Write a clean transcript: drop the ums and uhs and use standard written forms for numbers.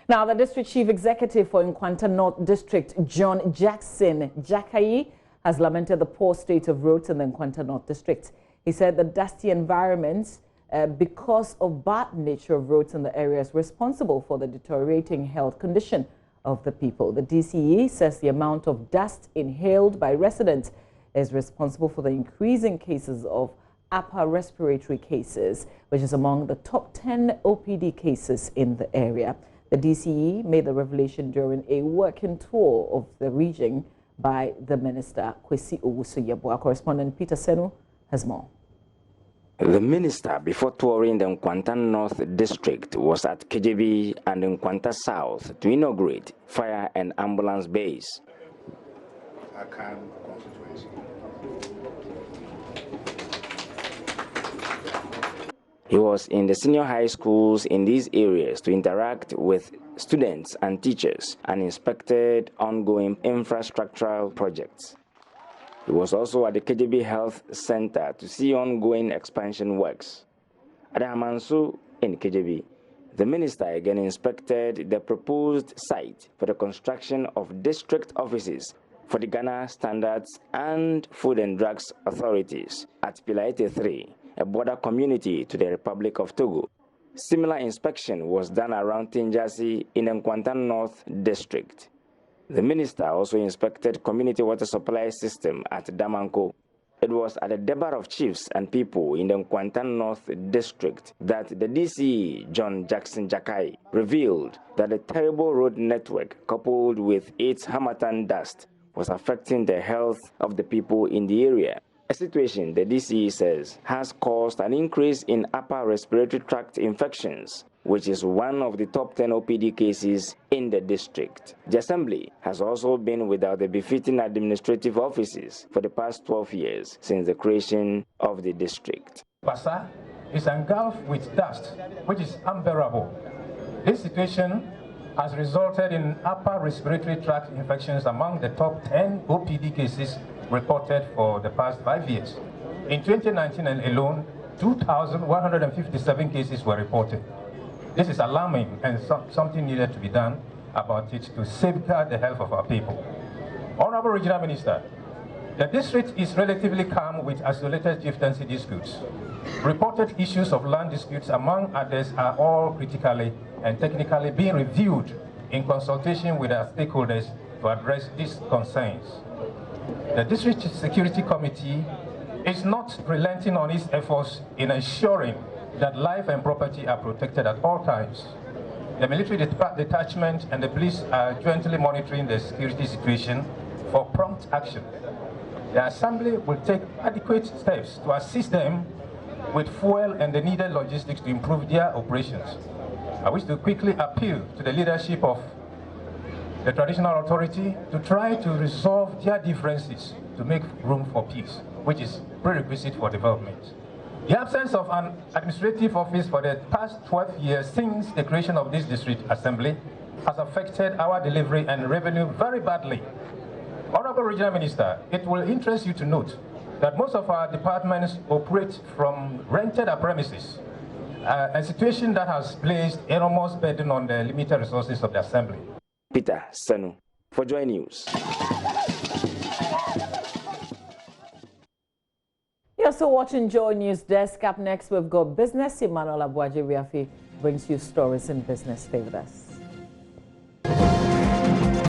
Now, the District Chief Executive for Nkwanta North District, John Jackson Jakayi, has lamented the poor state of roads in the Nkwanta North District. He said the dusty environment, because of bad nature of roads in the area, is responsible for the deteriorating health condition of the people. The DCE says the amount of dust inhaled by residents is responsible for the increasing cases of upper respiratory cases, which is among the top 10 OPD cases in the area. The DCE made the revelation during a working tour of the region by the Minister, Kwesi Owusu-Yeboah. Our correspondent Peter Senu has more. The minister, before touring the Nkwanta North District, was at KJB and Nkwanta South to inaugurate fire and ambulance base. He was in the senior high schools in these areas to interact with students and teachers and inspected ongoing infrastructural projects. He was also at the KJB Health Center to see ongoing expansion works. At Hamansu in KJB, the minister again inspected the proposed site for the construction of district offices for the Ghana Standards and Food and Drugs Authorities at Pilaite 3, a border community to the Republic of Togo. Similar inspection was done around Tinjasi in the Nkwanta North District. The minister also inspected community water supply system at Damanko. It was at the Debar of Chiefs and People in the Nkwanta North District that the DCE, John Jackson Jakayi, revealed that the terrible road network coupled with its harmattan dust was affecting the health of the people in the area. A situation, the DCE says, has caused an increase in upper respiratory tract infections, which is one of the top 10 OPD cases in the district. The assembly has also been without the befitting administrative offices for the past 12 years since the creation of the district. Basa is engulfed with dust, which is unbearable. This situation has resulted in upper respiratory tract infections among the top 10 OPD cases reported for the past 5 years. In 2019 alone, 2,157 cases were reported. This is alarming, and something needed to be done about it to safeguard the health of our people. Honorable Regional Minister, the district is relatively calm with isolated chieftaincy disputes. Reported issues of land disputes, among others, are all critically and technically being reviewed in consultation with our stakeholders to address these concerns. The District Security Committee is not relenting on its efforts in ensuring that life and property are protected at all times. The military detachment and the police are jointly monitoring the security situation for prompt action. The Assembly will take adequate steps to assist them with fuel and the needed logistics to improve their operations. I wish to quickly appeal to the leadership of the traditional authority to try to resolve their differences to make room for peace, which is prerequisite for development. The absence of an administrative office for the past 12 years since the creation of this district assembly has affected our delivery and revenue very badly. Honorable Regional Minister, it will interest you to note that most of our departments operate from rented premises, a situation that has placed enormous burden on the limited resources of the assembly. Peter Senu for JoyNews. You're also watching JoyNews Desk. Up next, we've got business. Emmanuel Abuaji Riafi brings you stories in business. Stay with us.